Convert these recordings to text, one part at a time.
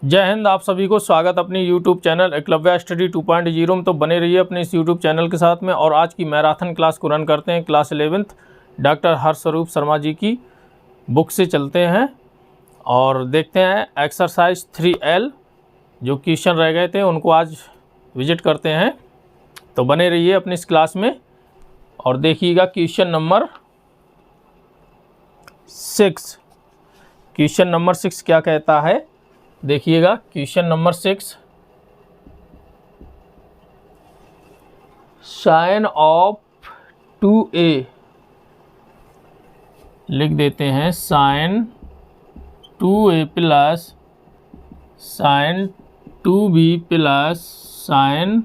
जय हिंद। आप सभी को स्वागत अपने YouTube चैनल एकलव्य स्टडी 2.0 में। तो बने रहिए अपने इस YouTube चैनल के साथ में। और आज की मैराथन क्लास को रन करते हैं। Class 11th doctor हर्षस्वरूप Sharma ji की बुक से चलते हैं और देखते हैं एक्सरसाइज 3L जो क्वेश्चन रह गए थे उनको आज विजिट करते हैं। तो बने रहिए अपनी इस क्लास में और देखिएगा क्वेश्चन नंबर 6। क्वेश्चन नंबर 6 क्या कहता है, देखिएगा। Question number 6, sign of 2a लिख देते हैं। Sine 2a plus sine 2b plus sine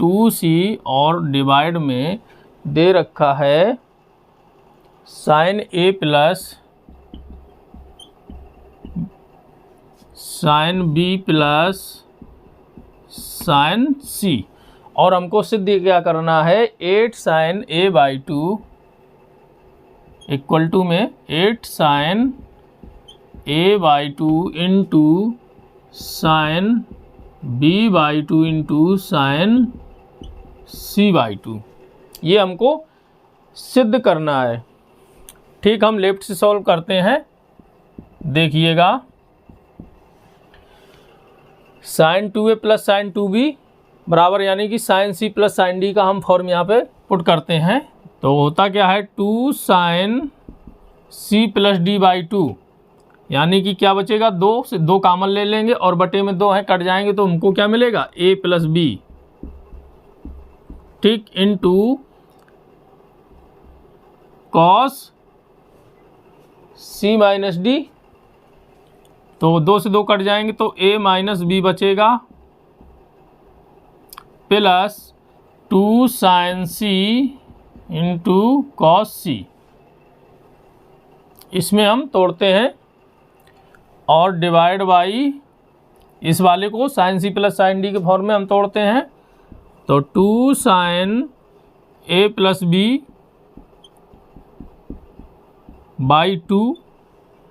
2c और डिवाइड में दे रखा है sine a plus sine b plus sine c। और हमको सिद्ध क्या करना है, 8 sine a by 2 equal to में 8 sine a by 2 into sine b by 2 into sine c by 2। ये हमको सिद्ध करना है। ठीक, हम लेफ्ट से सॉल्व करते हैं। देखिएगा, sign 2a plus sine 2b बराबर यानी कि sine c plus sine d का हम फॉर्म यहाँ पे पुट करते हैं। तो होता क्या है, 2 sine c plus d by 2 यानी कि क्या बचेगा, 2 से 2 कॉमन ले लेंगे और बटे में 2 है कट जाएंगे तो हमको क्या मिलेगा, a प्लस b। ठीक, into cos c minus d, तो 2 से 2 कट जाएंगे तो a माइनस b बचेगा plus 2 sine c into cos c। इसमें हम तोड़ते हैं और डिवाइड बाई इस वाले को sine c plus sine d के फॉर्म में हम तोड़ते हैं। तो 2 sine a plus b by 2,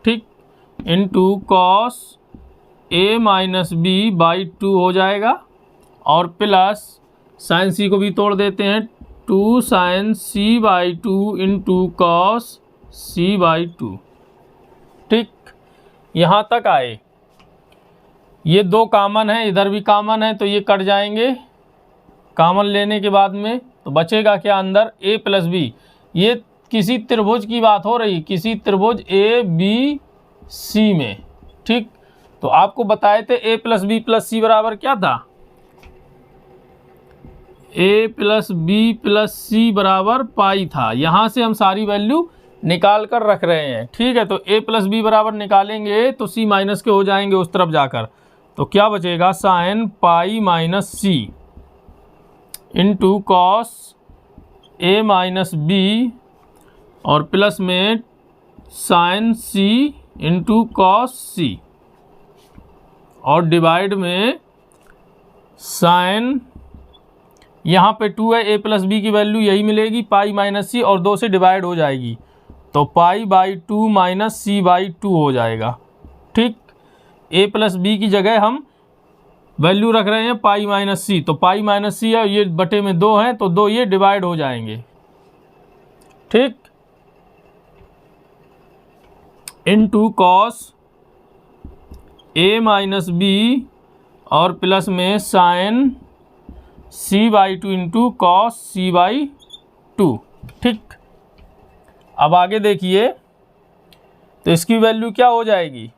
ठीक, into cos a minus b by 2 हो जाएगा और प्लस साइन c को भी तोड़ देते हैं, 2 sine c by 2 into cos c by 2। ठीक, यहाँ तक आए। ये 2 कॉमन है, इधर भी कॉमन है तो ये कट जाएंगे। कॉमन लेने के बाद में तो बचेगा क्या अंदर, a प्लस b। ये किसी त्रिभुज की बात हो रही, किसी त्रिभुज a b c में। ठीक, तो आपको बताए थे a plus b plus c बराबर क्या था, a plus b plus c बराबर पाई था। यहाँ से हम सारी वैल्यू निकाल कर रख रहे हैं। ठीक है, तो a प्लस b बराबर निकालेंगे तो c माइनस के हो जाएंगे उस तरफ जाकर। तो क्या बचेगा, sine pi minus c into cos a minus b और प्लस में sine c into cos c और डिवाइड में साइन, यहाँ पे 2 है, a प्लस b की वैल्यू यही मिलेगी पाई माइनस c और 2 से डिवाइड हो जाएगी तो पाई बाई 2 माइनस c बाई 2 हो जाएगा। ठीक, a प्लस b की जगह हम वैल्यू रख रहे हैं पाई माइनस c, तो पाई माइनस c है, ये बटे में 2 है तो 2 ये डिवाइड हो जाएंगे। ठीक, into cos a minus b और प्लस में sine c by 2 into cos c by 2। ठीक, अब आगे देखिए, तो इसकी वैल्यू क्या हो जाएगी,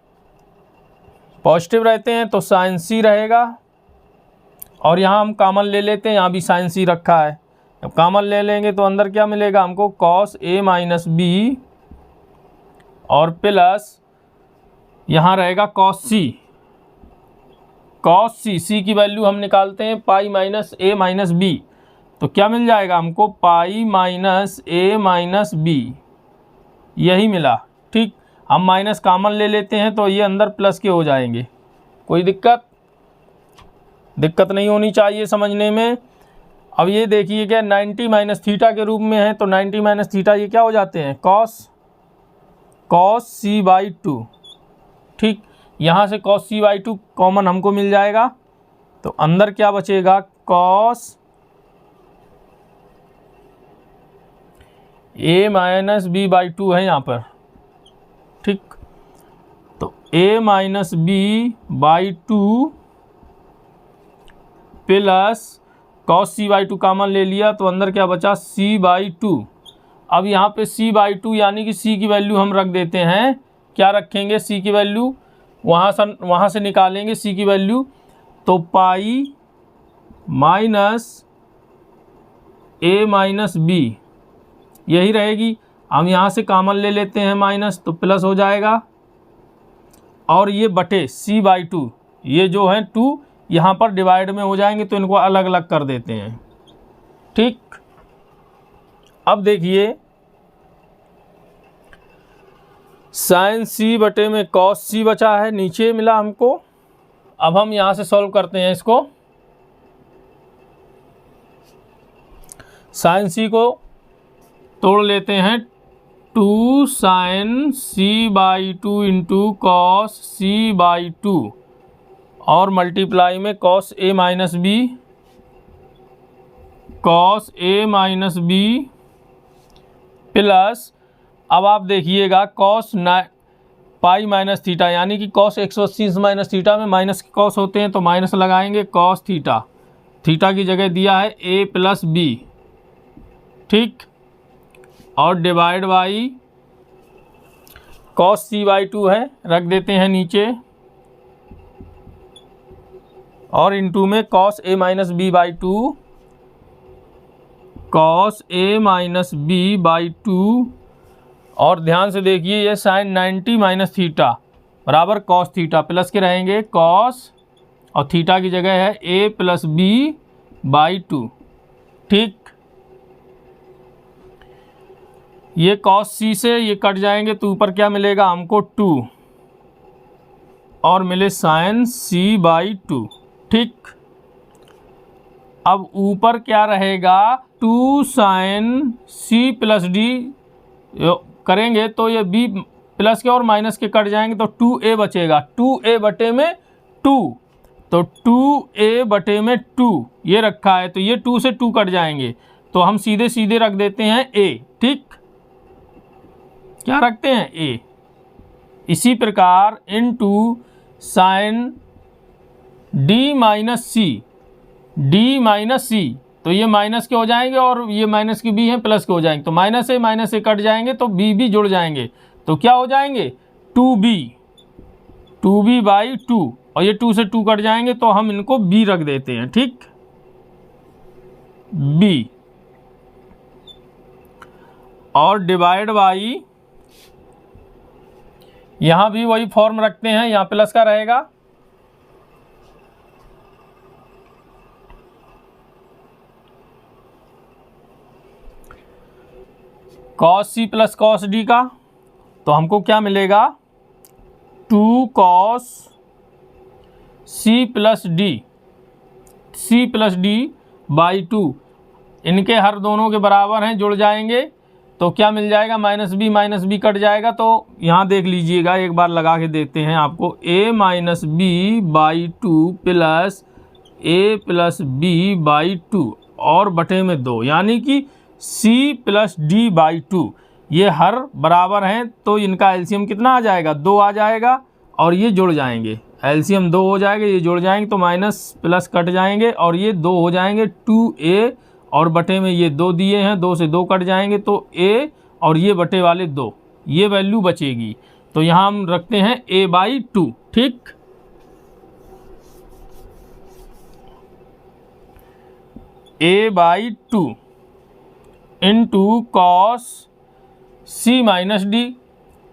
पॉजिटिव रहते हैं तो साइन c रहेगा और यहाँ हम कॉमन ले लेते हैं, यहाँ भी साइन c रखा है। जब कॉमन ले लेंगे तो अंदर क्या मिलेगा हमको, कॉस a माइनस b और प्लस यहाँ रहेगा कॉस c। कॉस c की वैल्यू हम निकालते हैं pi minus a minus b, तो क्या मिल जाएगा हमको, pi minus a minus b, यही मिला। ठीक, हम माइनस कॉमन ले लेते हैं तो ये अंदर प्लस के हो जाएंगे। कोई दिक्कत नहीं होनी चाहिए समझने में। अब ये देखिए क्या 90 माइनस थीटा के रूप में है तो 90 माइनस थीटा ये क्या हो जाते हैं, कॉस c बाई 2। ठीक, यहाँ से cos c/2 कॉमन हमको मिल जाएगा, तो अंदर क्या बचेगा, cos a माइनस b/2 है यहाँ पर, ठीक। तो a minus b/2 plus cos c/2 common ले लिया, तो अंदर क्या बचा, c/2। अब यहाँ पे c/2 यानी कि c की वैल्यू हम रख देते हैं, क्या रखेंगे, c की वैल्यू वहाँ से निकालेंगे c की वैल्यू, तो pi minus a minus b यही रहेगी। हम यहाँ से कॉमन ले लेते हैं माइनस, तो प्लस हो जाएगा, और ये बटे c/2 ये जो है 2 यहाँ पर डिवाइड में हो जाएंगे, तो इनको अलग अलग कर देते हैं, ठीक। अब देखिए साइन c बटे में cos c बचा है, नीचे मिला हमको। अब हम यहाँ से सॉल्व करते हैं इसको, साइन c को तोड़ लेते हैं, 2 sign c/2 into cos c/2 और मल्टीप्लाई में cos a minus b plus, अब आप देखिएगा cos पाई माइनस थीटा, यानी कि cos 180 माइनस थीटा में माइनस के cos होते हैं, तो माइनस लगाएंगे, cos थीटा, थीटा की जगह दिया है a प्लस b, ठीक, और डिवाइड बाई cos c/2 है, रख देते हैं नीचे, और इनटू में cos a minus b/2, cos a minus b/2, और ध्यान से देखिए ये साइन 90 माइनस थीटा बराबर cos थीटा, प्लस के रहेंगे cos, और थीटा की जगह है a प्लस b/2, ठीक। ये cos c से ये कट जाएंगे, तो ऊपर क्या मिलेगा हमको 2, और मिले साइन c/2, ठीक। अब ऊपर क्या रहेगा, 2 साइन c प्लस d करेंगे, तो ये b प्लस के और माइनस के कट जाएंगे, तो 2a बचेगा, 2a बटे में 2, तो 2a बटे में 2 ये रखा है, तो ये 2 से 2 कट जाएंगे, तो हम सीधे सीधे रख देते हैं a, ठीक, क्या रखते हैं a। इसी प्रकार into sine d minus c, तो ये माइनस के हो जाएंगे, और ये माइनस के भी हैं, प्लस के हो जाएंगे, तो माइनस से कट जाएंगे, तो b भी जुड़ जाएंगे, तो क्या हो जाएंगे, 2b/2, और ये 2 से 2 कट जाएंगे, तो हम इनको b रख देते हैं, ठीक, b, और डिवाइड बाई, यहाँ भी वही फॉर्म रखते हैं, यहाँ प्लस का रहेगा, cos c plus cos d का, तो हमको क्या मिलेगा, 2 cos c प्लस d/2, इनके हर दोनों के बराबर हैं, जुड़ जाएंगे, तो क्या मिल जाएगा, माइनस बी कट जाएगा, तो यहाँ देख लीजिएगा, एक बार लगा के देते हैं आपको, a minus b/2 plus a plus b/2 और बटे में 2, यानी कि c प्लस d/2, ये हर बराबर हैं, तो इनका एलसीएम कितना आ जाएगा, 2 आ जाएगा, और ये जुड़ जाएंगे, एलसीएम 2 हो जाएगा, ये जुड़ जाएंगे, तो माइनस प्लस कट जाएंगे, और ये 2 हो जाएंगे, 2a और बटे में ये 2 दिए हैं, 2 से 2 कट जाएंगे, तो a और ये बटे वाले 2, ये वैल्यू बचेगी, तो यहाँ हम रखते हैं a/2, ठीक। a/2 into cos c minus D,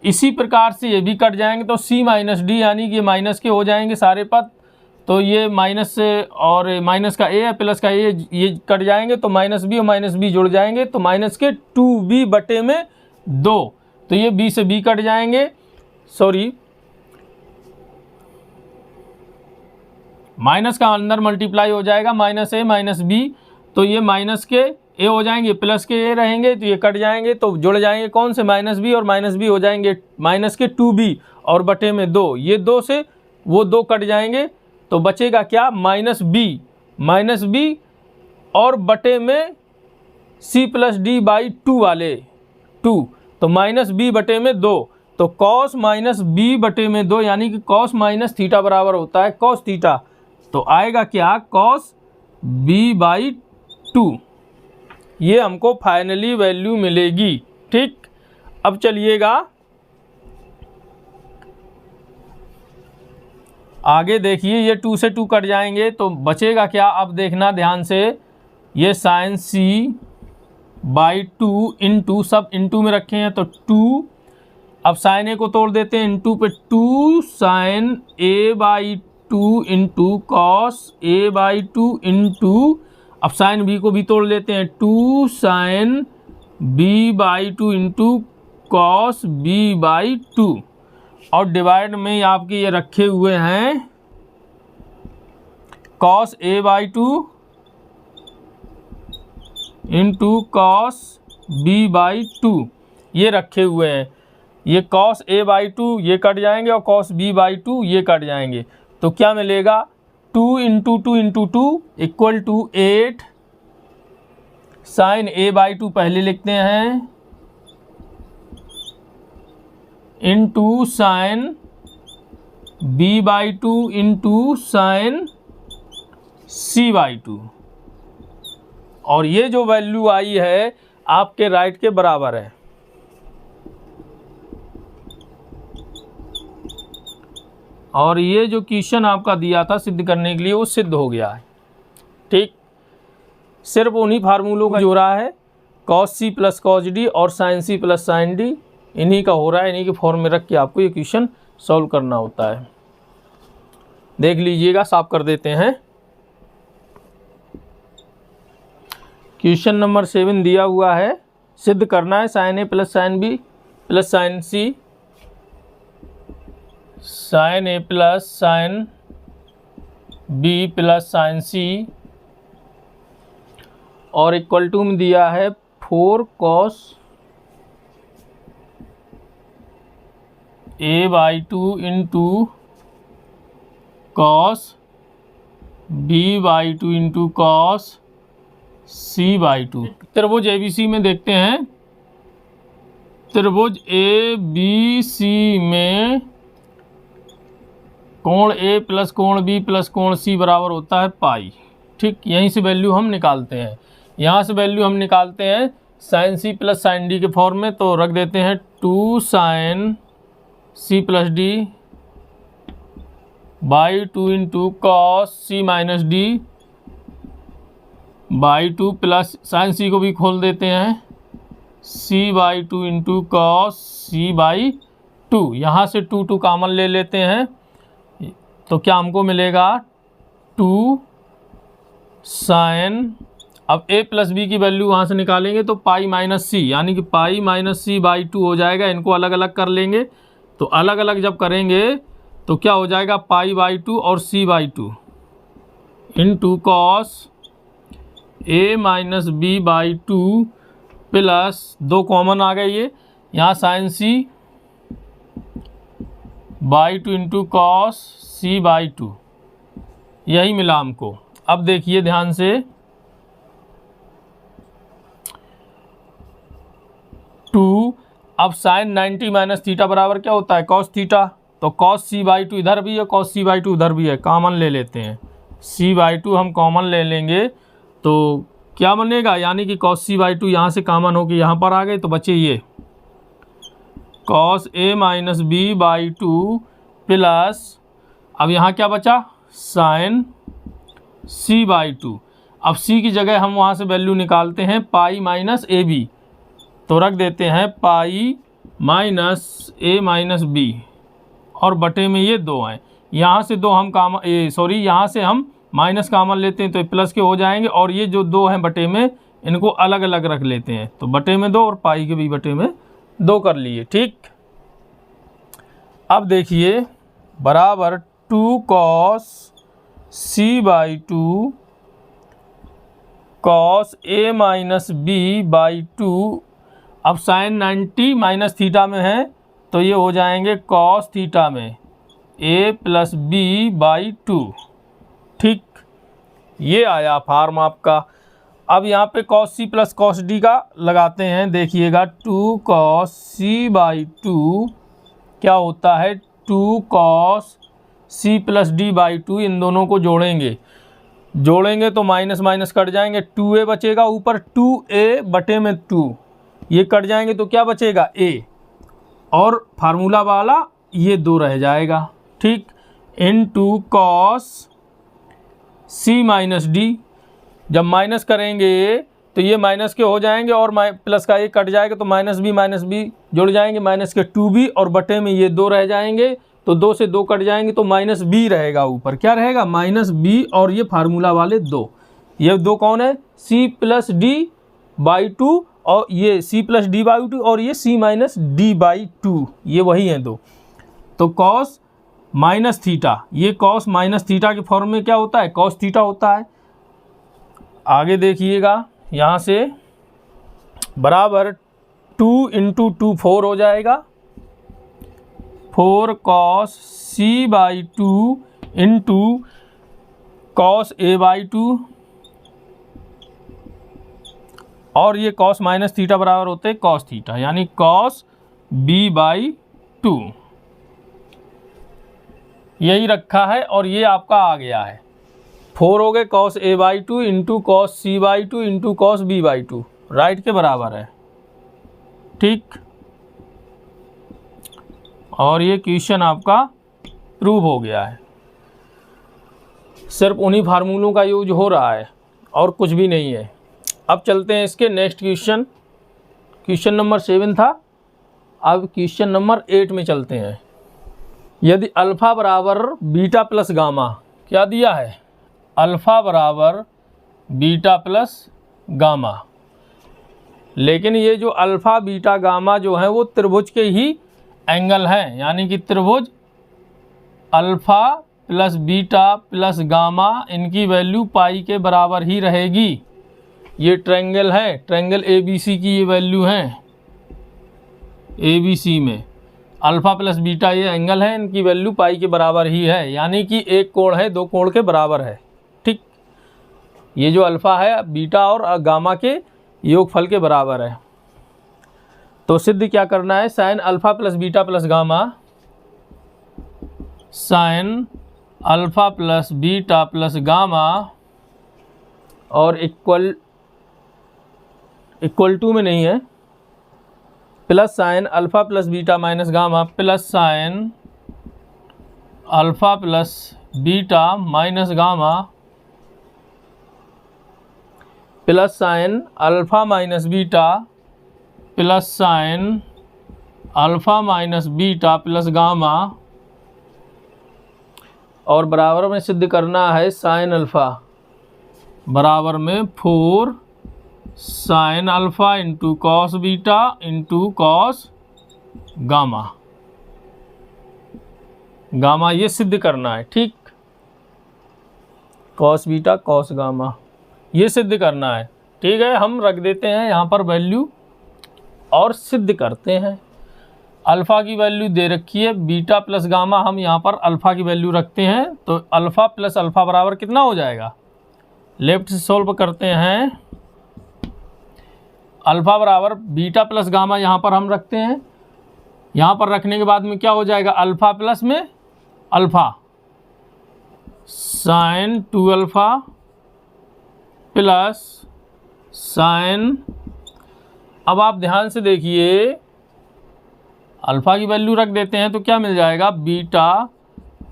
इसी प्रकार से ये भी कट जाएंगे, तो c माइनस डी यानी कि माइनस के हो जाएंगे सारे पद, तो ये माइनस से और माइनस का a है, प्लस का a ये कट जाएंगे, तो माइनस b और माइनस b जुड़ जाएंगे, तो माइनस के 2b बटे में 2, तो ये b से b कट जाएंगे, सॉरी माइनस का अंदर मल्टीप्लाई हो जाएगा, माइनस a माइनस b, तो ये माइनस के ए हो जाएंगे, प्लस के ए रहेंगे तो ये कट जाएंगे, तो जुड़ जाएंगे कौन से, माइनस बी, और माइनस बी हो जाएंगे माइनस के 2b और बटे में 2, ये 2 से वो 2 कट जाएंगे, तो बचेगा क्या, माइनस बी और बटे में c प्लस डी बाई 2 वाले 2, तो माइनस बी बटे में 2, तो कॉस माइनस बी बटे में 2 यानी कि कॉस माइनस थीटा बराबर होता है कॉस थीटा, तो आएगा क्या, कॉस बी बाई 2, ये हमको फाइनली वैल्यू मिलेगी। ठीक, अब चलिएगा आगे देखिए, ये 2 से 2 कट जाएंगे तो बचेगा क्या, अब देखना ध्यान से, ये साइन सी बाई 2 इंटू, सब इंटू में रखे हैं तो 2, अब साइन ए को तोड़ देते हैं इंटू पे 2 sine A by 2 into cos A by 2 into, अब साइन बी को भी तोड़ लेते हैं 2 sine B by 2 into cos B by 2, और डिवाइड में आपके ये रखे हुए हैं cos A by 2 into cos B by 2, ये रखे हुए हैं, ये कॉस ए बाई 2 ये कट जाएंगे और कॉस बी बाई 2 ये कट जाएंगे, तो क्या मिलेगा, 2 into 2 into 2 equal to 8 sine A by 2 पहले लिखते हैं into sine B by 2 into sine C by 2, और ये जो वैल्यू आई है आपके राइट के बराबर है। और ये जो क्वेश्चन आपका दिया था सिद्ध करने के लिए वो सिद्ध हो गया है। ठीक, सिर्फ उन्हीं फार्मूलों का जोड़ा है, cos C plus cos D और sine C plus sine D, इन्हीं का हो रहा है, इन्हीं के फॉर्म में रख के आपको ये क्वेश्चन सॉल्व करना होता है। देख लीजिएगा, साफ कर देते हैं। क्वेश्चन नंबर 7 दिया हुआ है, सिद्ध करना है sine A plus sine B plus sine C, sine A plus sine B plus sine C, और इक्वल टू में दिया है 4 cos A by 2 into cos B by 2 into cos C by 2। त्रिभुज ए बी सी में देखते हैं, त्रिभुज A B C में कोण ए प्लस कोण बी प्लस कोण सी बराबर होता है पाई। ठीक, यहीं से वैल्यू हम निकालते हैं, यहाँ से वैल्यू हम निकालते हैं sine C plus sine D के फॉर्म में, तो रख देते हैं 2 sine C plus D by 2 into cos C minus D by 2 plus sine C को भी खोल देते हैं C by 2 into cos C by 2, यहाँ से 2 कॉमन ले लेते हैं, तो क्या हमको मिलेगा 2 साइन, अब a प्लस बी की वैल्यू वहाँ से निकालेंगे तो पाई माइनस सी, यानी कि पाई माइनस सी बाई 2 हो जाएगा। इनको अलग अलग कर लेंगे, तो अलग अलग जब करेंगे तो क्या हो जाएगा, पाई बाई 2 और C by 2 into cos a minus B by 2 plus 2 common आ गए ये, यहाँ sine C by 2 into cos C by 2, यही मिला हमको। अब देखिए ध्यान से, 2, अब साइन 90 माइनस थीटा बराबर क्या होता है, कॉस थीटा, तो कॉस सी बाई 2 इधर भी है, कॉस सी बाई 2 उधर भी है, कॉमन ले लेते हैं, सी बाई 2 हम कॉमन ले लेंगे तो क्या बनेगा, यानी कि कॉस सी बाई 2 यहाँ से कॉमन होकर यहाँ पर आ गए, तो बचे ये cos A minus B by 2 plus, अब यहाँ क्या बचा, साइन सी बाई 2, अब सी की जगह हम वहाँ से वैल्यू निकालते हैं पाई माइनस ए बी, तो रख देते हैं पाई माइनस ए माइनस बी, और बटे में ये 2 हैं, यहाँ से 2 हम यहाँ से हम माइनस कॉमन लेते हैं तो प्लस के हो जाएंगे, और ये जो 2 हैं बटे में इनको अलग अलग रख लेते हैं, तो बटे में 2 और पाई के भी बटे में 2 कर लिए। ठीक, अब देखिए बराबर 2 cos C by 2 cos A minus B by 2। अब साइन 90 माइनस थीटा में है तो ये हो जाएंगे कॉस थीटा में ए प्लस बी बाई 2। ठीक, ये आया फॉर्म आपका। अब यहाँ पे cos C plus cos D का लगाते हैं, देखिएगा 2 कॉस सी बाई 2 क्या होता है 2 cos C plus D by 2। इन दोनों को जोड़ेंगे तो माइनस माइनस कट जाएंगे, 2a बचेगा, ऊपर 2a बटे में 2 ये कट जाएंगे तो क्या बचेगा a, और फार्मूला वाला ये 2 रह जाएगा। ठीक, इन 2 कॉस सी माइनस डी, जब माइनस करेंगे तो ये माइनस के हो जाएंगे और प्लस का एक कट जाएगा तो माइनस बी जुड़ जाएंगे, माइनस के 2b और बटे में ये 2 रह जाएंगे, तो 2 से 2 कट जाएंगे तो माइनस बी रहेगा, ऊपर क्या रहेगा माइनस बी, और ये फार्मूला वाले 2, ये 2 कौन है c प्लस डी बाई 2 और ये c प्लस डी बाई 2 और ये c माइनस डी बाई 2, ये वही हैं 2। तो कॉस माइनस थीटा, ये कॉस माइनस थीटा के फॉर्म में क्या होता है कॉस थीटा होता है। आगे देखिएगा यहाँ से बराबर 2 इंटू 2 4 हो जाएगा, 4 cos C by 2 into cos A by 2, और ये कॉस माइनस थीटा बराबर होते हैं कॉस थीटा, यानी कॉस बी बाई 2। यही रखा है और ये आपका आ गया है 4 हो गए cos A by 2 into cos C by 2 into cos B by 2, right के बराबर है। ठीक, और ये क्वेश्चन आपका प्रूव हो गया है। सिर्फ उन्हीं फार्मूलों का यूज हो रहा है और कुछ भी नहीं है। अब चलते हैं इसके नेक्स्ट क्वेश्चन, क्वेश्चन नंबर 7 था, अब क्वेश्चन नंबर 8 में चलते हैं। यदि अल्फ़ा बराबर बीटा प्लस गामा, क्या दिया है अल्फ़ा बराबर बीटा प्लस गामा, लेकिन ये जो अल्फ़ा बीटा गामा जो है वो त्रिभुज के ही एंगल हैं, यानी कि त्रिभुज alpha plus beta plus gamma इनकी वैल्यू पाई के बराबर ही रहेगी। ये ट्रायंगल है, ट्रायंगल ABC की ये वैल्यू है, ABC में अल्फ़ा प्लस बीटा ये एंगल है, इनकी वैल्यू पाई के बराबर ही है, यानी कि एक कोण है 2 कोण के बराबर है। ठीक, ये जो अल्फ़ा है बीटा और गामा के योगफल के बराबर है। तो सिद्ध क्या करना है, sine alpha plus beta plus gamma, sine alpha plus beta plus gamma और इक्वल टू में नहीं है, plus sine alpha plus beta minus gamma plus sine alpha plus beta minus gamma plus sine alpha minus beta plus sine alpha minus beta plus gamma, और बराबर में सिद्ध करना है साइन अल्फ़ा बराबर में 4 sign alpha into cos beta into cos gamma, gamma ये सिद्ध करना है। ठीक, कॉस बीटा कॉस गामा ये सिद्ध करना है। ठीक है, हम रख देते हैं यहाँ पर वैल्यू और सिद्ध करते हैं। अल्फ़ा की वैल्यू दे रखी है, बीटा प्लस गामा हम यहाँ पर अल्फ़ा की वैल्यू रखते हैं, तो अल्फ़ा प्लस अल्फ़ा बराबर कितना हो जाएगा, लेफ्ट से सॉल्व करते हैं। अल्फ़ा बराबर बीटा प्लस गामा यहाँ पर हम रखते हैं, यहाँ पर रखने के बाद में क्या हो जाएगा अल्फ़ा प्लस में alpha sine 2 alpha plus sign, अब आप ध्यान से देखिए अल्फ़ा की वैल्यू रख देते हैं तो क्या मिल जाएगा बीटा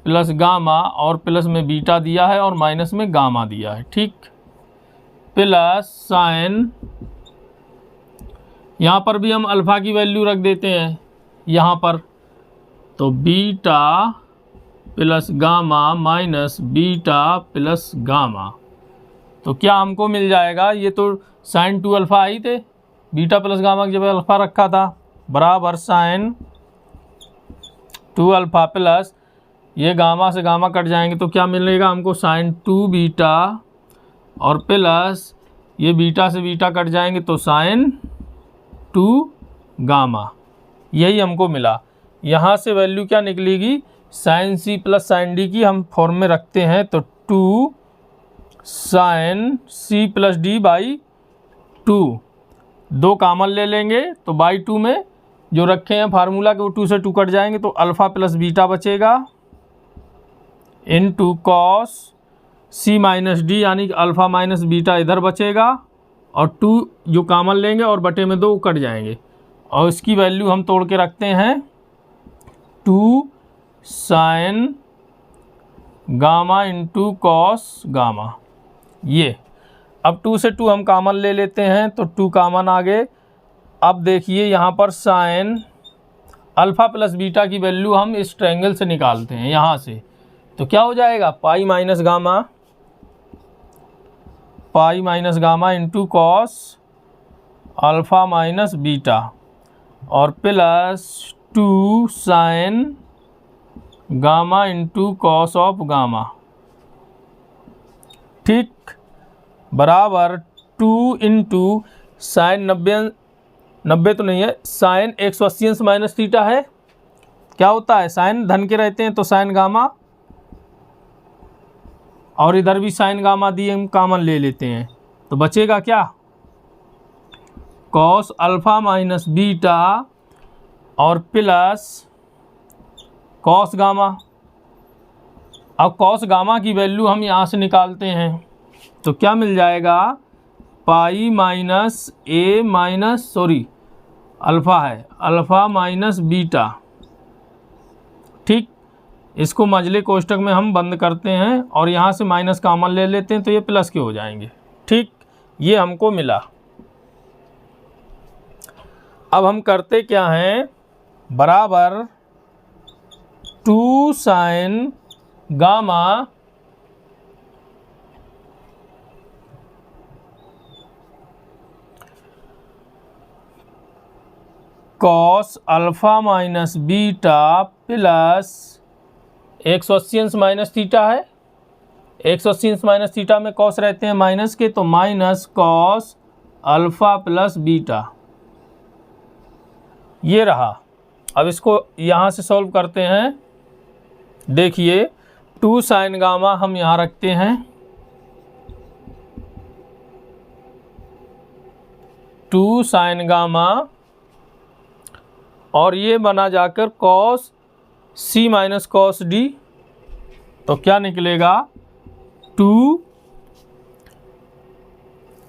प्लस गामा, और प्लस में बीटा दिया है और माइनस में गामा दिया है। ठीक, प्लस साइन, यहाँ पर भी हम अल्फ़ा की वैल्यू रख देते हैं यहाँ पर, तो beta plus gamma minus beta plus gamma, तो क्या हमको मिल जाएगा, ये तो साइन 2 अल्फ़ा ही थे, बीटा प्लस गामा की जब अल्फ़ा रखा था बराबर साइन 2 अल्फ़ा प्लस ये गामा से गामा कट जाएंगे तो क्या मिलेगा हमको साइन 2 बीटा और प्लस ये बीटा से बीटा कट जाएंगे तो साइन 2 गामा, यही हमको मिला। यहाँ से वैल्यू क्या निकलेगी, sine C plus sine D की हम फॉर्म में रखते हैं तो 2 sine C plus D by 2, 2 common ले लेंगे तो बाई 2 में जो रखे हैं फार्मूला के वो 2 से 2 कट जाएंगे तो अल्फ़ा प्लस बीटा बचेगा into cos C minus D, यानी कि अल्फ़ा माइनस बीटा इधर बचेगा और 2 जो कॉमन लेंगे और बटे में 2 कट जाएंगे और इसकी वैल्यू हम तोड़ के रखते हैं 2 sine gamma into cos gamma. ये अब 2 से 2 हम कॉमन ले लेते हैं तो 2 कॉमन आ गए। अब देखिए यहाँ पर साइन अल्फ़ा प्लस बीटा की वैल्यू हम इस ट्रायंगल से निकालते हैं यहाँ से, तो क्या हो जाएगा pi minus gamma into cos alpha minus beta और plus 2 sine gamma into cos of gamma, ठीक, बराबर 2 इंटू साइन 90 तो नहीं है, साइन 180 अंश माइनस थीटा है। क्या होता है, साइन धन के रहते हैं तो साइन गामा, और इधर भी साइन गामा दिए हम कॉमन ले लेते हैं तो बचेगा क्या, कॉस अल्फ़ा माइनस बीटा और प्लस कॉस गामा। अब कॉस गामा की वैल्यू हम यहाँ से निकालते हैं तो क्या मिल जाएगा, पाई माइनस ए माइनस अल्फ़ा है, अल्फ़ा माइनस बीटा, ठीक। इसको मझले कोष्टक में हम बंद करते हैं और यहाँ से माइनस कॉमन ले लेते हैं तो ये प्लस के हो जाएंगे, ठीक। ये हमको मिला। अब हम करते क्या हैं, बराबर 2 sine gamma cos alpha minus beta plus 180 अंश माइनस थीटा है, 180 अंश माइनस थीटा में कॉस रहते हैं माइनस के, तो minus cos alpha plus beta, ये रहा। अब इसको यहाँ से सॉल्व करते हैं। देखिए 2 साइन गामा हम यहाँ रखते हैं, 2 साइन गामा और ये बना जाकर cos C minus cos D, तो क्या निकलेगा 2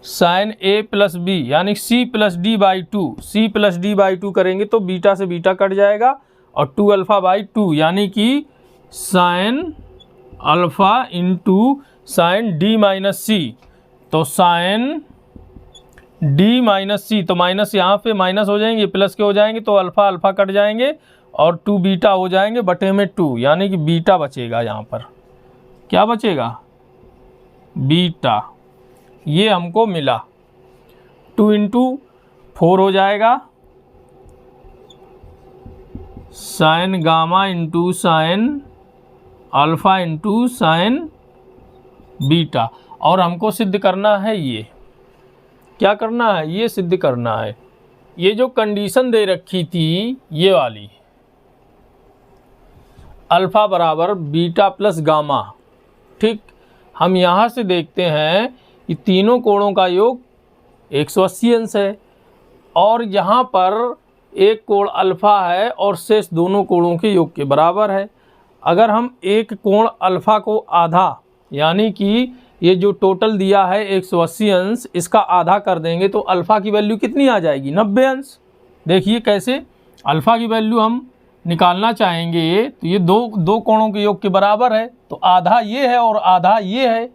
साइन ए प्लस बी, यानी C plus D by 2, C plus D by 2 करेंगे तो बीटा से बीटा कट जाएगा और 2 अल्फ़ा बाई 2, यानी कि sine alpha into sine D minus C, तो साइन डी माइनस सी, तो माइनस यहाँ पे माइनस हो जाएंगे, प्लस के हो जाएंगे तो अल्फ़ा अल्फ़ा कट जाएंगे और 2 बीटा हो जाएंगे बटे में 2, यानी कि बीटा बचेगा। यहाँ पर क्या बचेगा, बीटा, ये हमको मिला। 2 इंटू 4 हो जाएगा, sign gamma into sine alpha into sign beta, और हमको सिद्ध करना है, ये क्या करना है, ये सिद्ध करना है। ये जो कंडीशन दे रखी थी ये वाली, अल्फ़ा बराबर बीटा प्लस गामा, ठीक। हम यहाँ से देखते हैं कि तीनों कोणों का योग 180 अंश है और यहाँ पर एक कोण अल्फ़ा है और शेष दोनों कोणों के योग के बराबर है। अगर हम एक कोण अल्फ़ा को आधा, यानी कि ये जो टोटल दिया है 180 अंश, इसका आधा कर देंगे तो अल्फ़ा की वैल्यू कितनी आ जाएगी, 90 अंश। देखिए कैसे, अल्फ़ा की वैल्यू हम निकालना चाहेंगे तो ये दो कोणों के योग के बराबर है, तो आधा ये है और आधा ये है।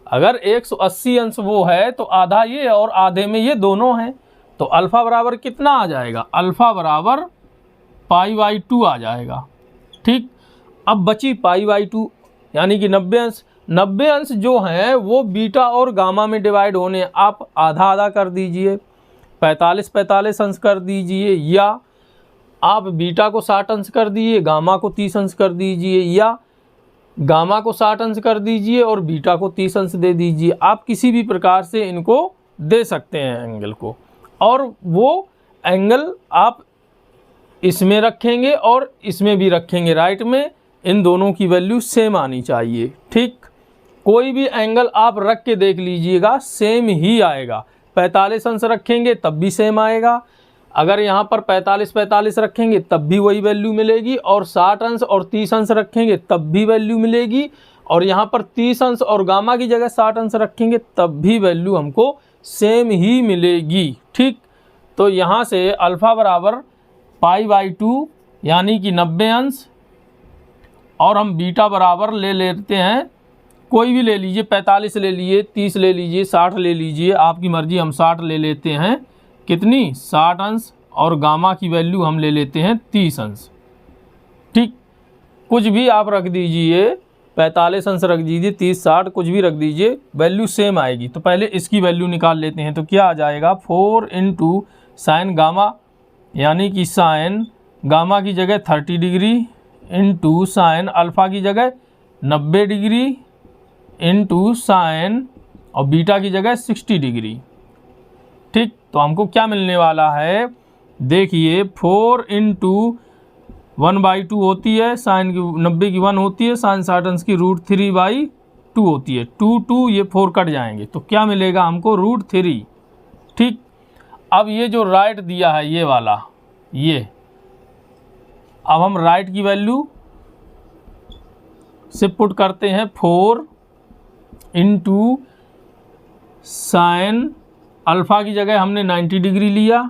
अगर 180 अंश वो है तो आधा ये है और आधे में ये दोनों हैं, तो अल्फ़ा बराबर कितना आ जाएगा, अल्फ़ा बराबर पाई बाई 2 आ जाएगा, ठीक। अब बची पाई बाई 2 यानी कि 90 अंश। 90 अंश जो हैं वो बीटा और गामा में डिवाइड होने, आप आधा आधा कर दीजिए, 45 अंश कर दीजिए, या आप बीटा को 60 अंश कर दीजिए, गामा को 30 अंश कर दीजिए, या गामा को 60 अंश कर दीजिए और बीटा को 30 अंश दे दीजिए। आप किसी भी प्रकार से इनको दे सकते हैं एंगल को, और वो एंगल आप इसमें रखेंगे और इसमें भी रखेंगे राइट में, इन दोनों की वैल्यू सेम आनी चाहिए। ठीक, कोई भी एंगल आप रख के देख लीजिएगा सेम ही आएगा। 45 अंश रखेंगे तब भी सेम आएगा, अगर यहाँ पर 45 रखेंगे तब भी वही वैल्यू मिलेगी, और 60 अंश और 30 अंश रखेंगे तब भी वैल्यू मिलेगी, और यहाँ पर 30 अंश और गामा की जगह 60 अंश रखेंगे तब भी वैल्यू हमको सेम ही मिलेगी। ठीक, तो यहाँ से अल्फ़ा बराबर π/2 यानी कि 90 अंश, और हम बीटा बराबर ले लेते हैं, कोई भी ले लीजिए, 45 ले लीजिए, 30 ले लीजिए, 60 ले लीजिए, आपकी मर्जी। हम 60 ले लेते हैं, कितनी 60 अंश, और गामा की वैल्यू हम ले लेते हैं 30 अंश। ठीक, कुछ भी आप रख दीजिए, 45 अंश रख दीजिए, 30 60 कुछ भी रख दीजिए, वैल्यू सेम आएगी। तो पहले इसकी वैल्यू निकाल लेते हैं, तो क्या आ जाएगा 4 × साइन गामा, यानी कि साइन गामा की जगह 30 डिग्री इंटू साइन अल्फ़ा की जगह 90 डिग्री इंटू साइन और बीटा की जगह 60 डिग्री। ठीक, तो हमको क्या मिलने वाला है, देखिए 4 × 1/2 होती है, साइन की 90 की 1 होती है, साइन 60 अंश की √3/2 होती है, 2 ये 4 कट जाएंगे, तो क्या मिलेगा हमको √3। ठीक, अब ये जो राइट दिया है ये वाला, ये अब हम राइट की वैल्यू से पुट करते हैं, 4 × साइन अल्फ़ा की जगह हमने 90 डिग्री लिया,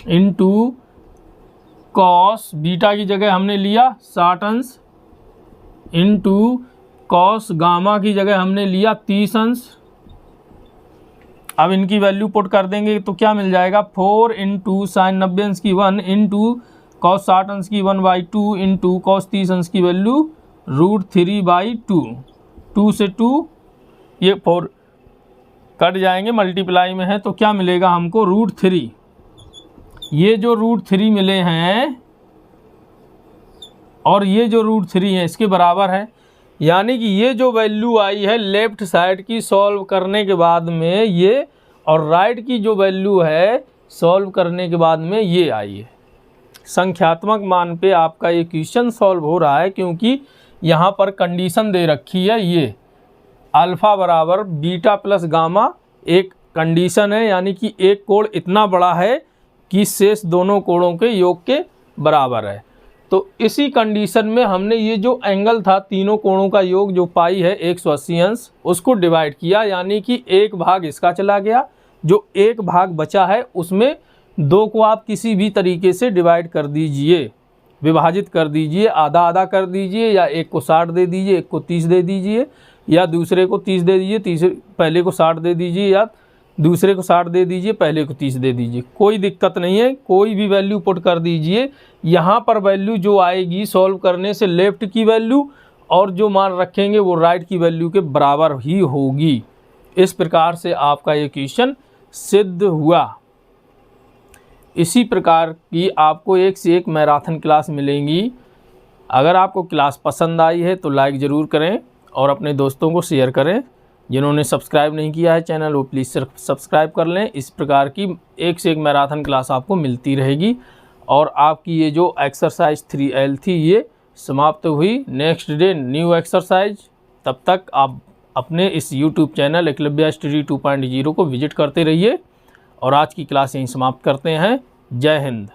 इंटू कॉस बीटा की जगह हमने लिया 60 अंश, इंटू कॉस गामा की जगह हमने लिया 30 अंश। अब इनकी वैल्यू पुट कर देंगे तो क्या मिल जाएगा, 4 × साइन 90 अंश की 1 इंटू कॉस 60 अंश की 1/2 इंटू कॉस 30 अंश की वैल्यू √3/2। 2 से 2 ये 4 कट जाएंगे, मल्टीप्लाई में है, तो क्या मिलेगा हमको √3। ये जो √3 मिले हैं और ये जो √3 है इसके बराबर है, यानी कि ये जो वैल्यू आई है लेफ्ट साइड की सॉल्व करने के बाद में ये, और राइट की जो वैल्यू है सॉल्व करने के बाद में ये आई है। संख्यात्मक मान पे आपका ये क्वेश्चन सॉल्व हो रहा है, क्योंकि यहाँ पर कंडीशन दे रखी है, ये अल्फ़ा बराबर बीटा प्लस गामा एक कंडीशन है, यानी कि एक कोण इतना बड़ा है कि शेष दोनों कोणों के योग के बराबर है। तो इसी कंडीशन में हमने ये जो एंगल था तीनों कोणों का योग जो पाई है 180 अंश, उसको डिवाइड किया, यानी कि एक भाग इसका चला गया, जो एक भाग बचा है उसमें 2 को आप किसी भी तरीके से डिवाइड कर दीजिए, विभाजित कर दीजिए, आधा आधा कर दीजिए, या एक को 60 दे दीजिए, एक को 30 दे दीजिए, या दूसरे को 30 दे दीजिए, पहले को 60 दे दीजिए, या दूसरे को 60 दे दीजिए, पहले को 30 दे दीजिए, कोई दिक्कत नहीं है, कोई भी वैल्यू पुट कर दीजिए। यहाँ पर वैल्यू जो आएगी सॉल्व करने से लेफ़्ट की वैल्यू, और जो मान रखेंगे वो राइट की वैल्यू के बराबर ही होगी। इस प्रकार से आपका ये क्वेश्चन सिद्ध हुआ। इसी प्रकार की आपको एक से एक मैराथन क्लास मिलेंगी। अगर आपको क्लास पसंद आई है तो लाइक ज़रूर करें और अपने दोस्तों को शेयर करें। जिन्होंने सब्सक्राइब नहीं किया है चैनल वो प्लीज़ सब्सक्राइब कर लें। इस प्रकार की एक से एक मैराथन क्लास आपको मिलती रहेगी। और आपकी ये जो एक्सरसाइज 3L थी ये समाप्त हुई। Next day new exercise. तब तक आप अपने इस YouTube चैनल एकलव्य स्टडी 2.0 को विजिट करते रहिए। और आज की क्लास यहीं समाप्त करते हैं। जय हिंद।